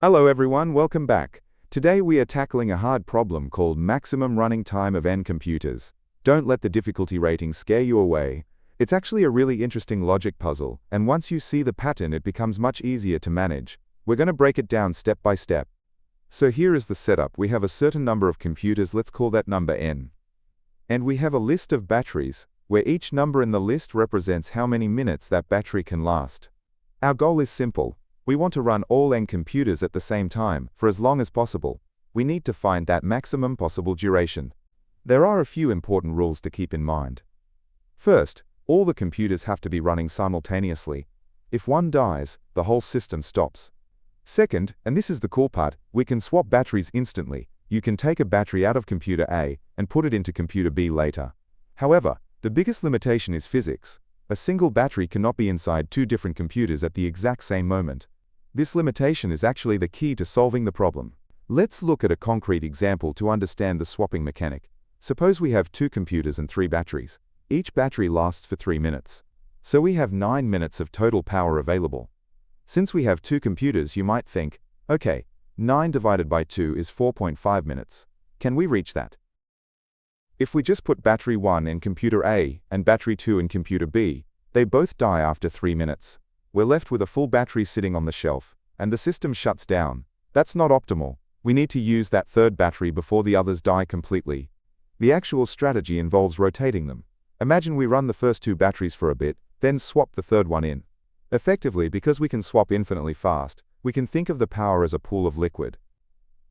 Hello everyone, welcome back. Today we are tackling a hard problem called maximum running time of n computers. Don't let the difficulty rating scare you away. It's actually a really interesting logic puzzle, and once you see the pattern it becomes much easier to manage. We're going to break it down step by step. So here is the setup. We have a certain number of computers, let's call that number n. And we have a list of batteries, where each number in the list represents how many minutes that battery can last. Our goal is simple. We want to run all n computers at the same time, for as long as possible. We need to find that maximum possible duration. There are a few important rules to keep in mind. First, all the computers have to be running simultaneously. If one dies, the whole system stops. Second, and this is the cool part, we can swap batteries instantly. You can take a battery out of computer A and put it into computer B later. However, the biggest limitation is physics. A single battery cannot be inside two different computers at the exact same moment. This limitation is actually the key to solving the problem. Let's look at a concrete example to understand the swapping mechanic. Suppose we have two computers and 3 batteries. Each battery lasts for 3 minutes. So we have 9 minutes of total power available. Since we have 2 computers, you might think, okay, 9 divided by 2 is 4.5 minutes. Can we reach that? If we just put battery 1 in computer A and battery 2 in computer B, they both die after 3 minutes. We're left with a full battery sitting on the shelf, and the system shuts down. That's not optimal. We need to use that third battery before the others die completely. The actual strategy involves rotating them. Imagine we run the first 2 batteries for a bit, then swap the third one in. Effectively, because we can swap infinitely fast, we can think of the power as a pool of liquid.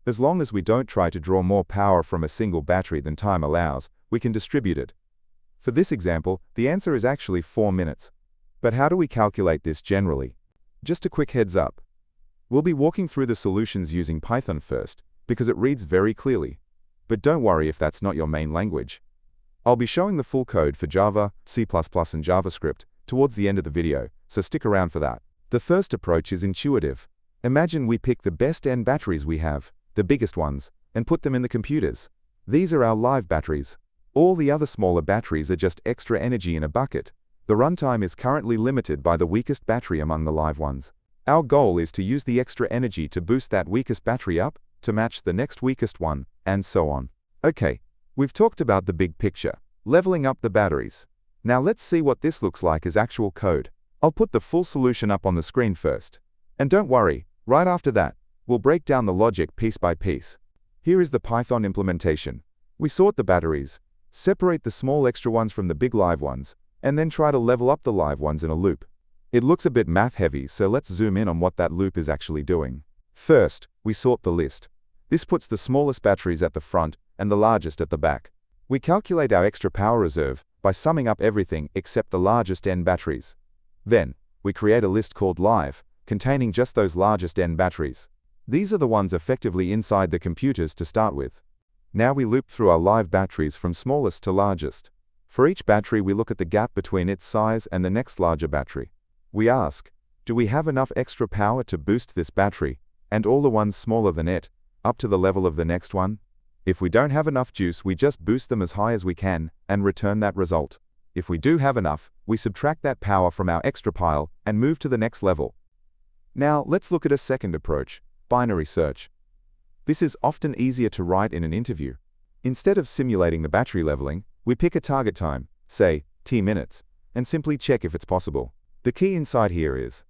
As long as we don't try to draw more power from a single battery than time allows, we can distribute it. For this example, the answer is actually 4 minutes. But how do we calculate this generally? Just a quick heads up. We'll be walking through the solutions using Python first, because it reads very clearly. But don't worry if that's not your main language. I'll be showing the full code for Java, C++, and JavaScript towards the end of the video, so stick around for that. The first approach is intuitive. Imagine we pick the best n batteries we have, the biggest ones, and put them in the computers. These are our live batteries. All the other smaller batteries are just extra energy in a bucket. The runtime is currently limited by the weakest battery among the live ones. Our goal is to use the extra energy to boost that weakest battery up, to match the next weakest one, and so on. Okay, we've talked about the big picture, leveling up the batteries. Now let's see what this looks like as actual code. I'll put the full solution up on the screen first. And don't worry, right after that, we'll break down the logic piece by piece. Here is the Python implementation. We sort the batteries, separate the small extra ones from the big live ones, and then try to level up the live ones in a loop. It looks a bit math heavy, so let's zoom in on what that loop is actually doing. First, we sort the list. This puts the smallest batteries at the front and the largest at the back. We calculate our extra power reserve by summing up everything except the largest n batteries. Then, we create a list called live, containing just those largest n batteries. These are the ones effectively inside the computers to start with. Now we loop through our live batteries from smallest to largest. For each battery we look at the gap between its size and the next larger battery. We ask, do we have enough extra power to boost this battery, and all the ones smaller than it, up to the level of the next one? If we don't have enough juice, we just boost them as high as we can, and return that result. If we do have enough, we subtract that power from our extra pile, and move to the next level. Now let's look at a second approach, binary search. This is often easier to write in an interview. Instead of simulating the battery leveling, we pick a target time, say, t minutes, and simply check if it's possible. The key inside here is,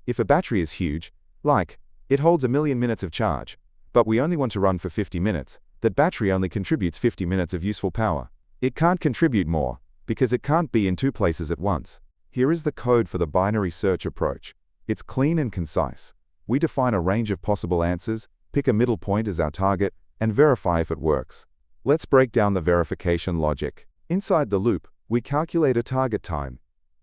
if a battery is huge, like, it holds 1,000,000 minutes of charge, but we only want to run for 50 minutes, that battery only contributes 50 minutes of useful power. It can't contribute more, because it can't be in 2 places at once. Here is the code for the binary search approach. It's clean and concise. We define a range of possible answers, pick a middle point as our target, and verify if it works. Let's break down the verification logic. Inside the loop, we calculate a target time.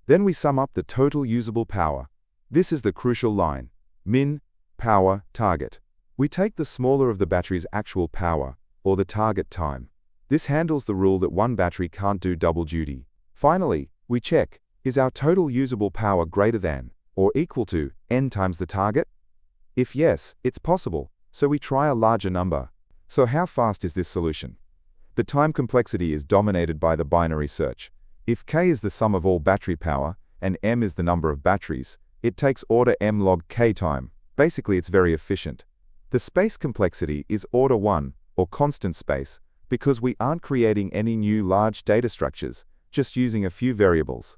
Then we sum up the total usable power. This is the crucial line. Min, power, target. We take the smaller of the battery's actual power, or the target time. This handles the rule that one battery can't do double duty. Finally, we check, is our total usable power greater than, or equal to, n times the target? If yes, it's possible, so we try a larger number. So how fast is this solution? The time complexity is dominated by the binary search. If k is the sum of all battery power, and m is the number of batteries, it takes order m log k time. Basically, it's very efficient. The space complexity is order 1, or constant space, because we aren't creating any new large data structures, just using a few variables.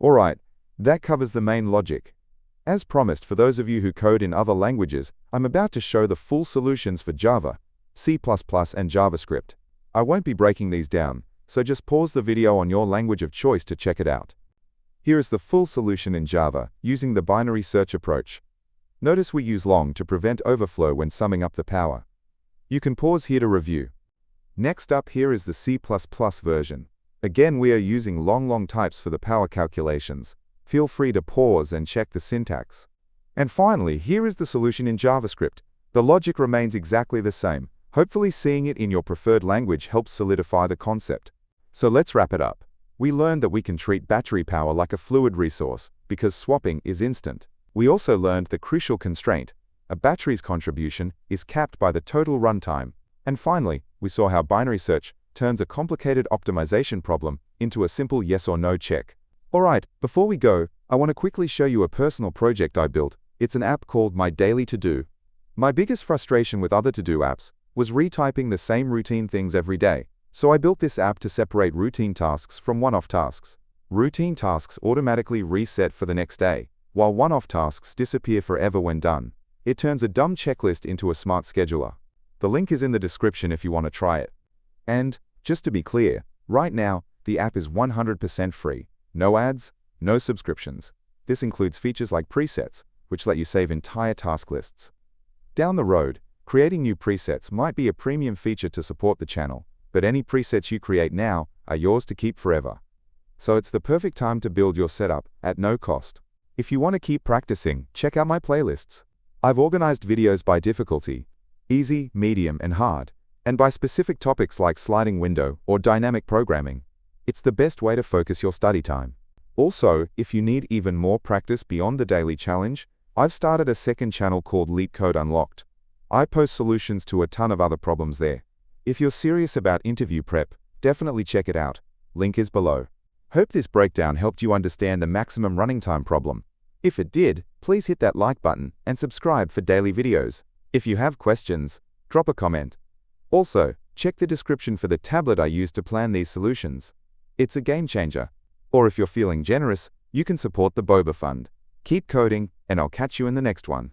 Alright, that covers the main logic. As promised, for those of you who code in other languages, I'm about to show the full solutions for Java, C++, and JavaScript. I won't be breaking these down, so just pause the video on your language of choice to check it out. Here is the full solution in Java, using the binary search approach. Notice we use long to prevent overflow when summing up the power. You can pause here to review. Next up here is the C++ version. Again, we are using long types for the power calculations. Feel free to pause and check the syntax. And finally, here is the solution in JavaScript. The logic remains exactly the same. Hopefully seeing it in your preferred language helps solidify the concept. So let's wrap it up. We learned that we can treat battery power like a fluid resource, because swapping is instant. We also learned the crucial constraint: a battery's contribution is capped by the total runtime. And finally, we saw how binary search turns a complicated optimization problem into a simple yes or no check. Alright, before we go, I want to quickly show you a personal project I built. It's an app called My Daily To-Do. My biggest frustration with other to-do apps was retyping the same routine things every day. So I built this app to separate routine tasks from one-off tasks. Routine tasks automatically reset for the next day, while one-off tasks disappear forever when done. It turns a dumb checklist into a smart scheduler. The link is in the description if you want to try it. And, just to be clear, right now, the app is 100% free. No ads, no subscriptions. This includes features like presets, which let you save entire task lists. Down the road, creating new presets might be a premium feature to support the channel, but any presets you create now are yours to keep forever. So it's the perfect time to build your setup at no cost. If you want to keep practicing, check out my playlists. I've organized videos by difficulty, easy, medium, and hard, and by specific topics like sliding window or dynamic programming. It's the best way to focus your study time. Also, if you need even more practice beyond the daily challenge, I've started a second channel called LeetCode Unlocked. I post solutions to a ton of other problems there. If you're serious about interview prep, definitely check it out. Link is below. Hope this breakdown helped you understand the maximum running time problem. If it did, please hit that like button and subscribe for daily videos. If you have questions, drop a comment. Also, check the description for the tablet I used to plan these solutions. It's a game changer. Or if you're feeling generous, you can support the Boba Fund. Keep coding, and I'll catch you in the next one.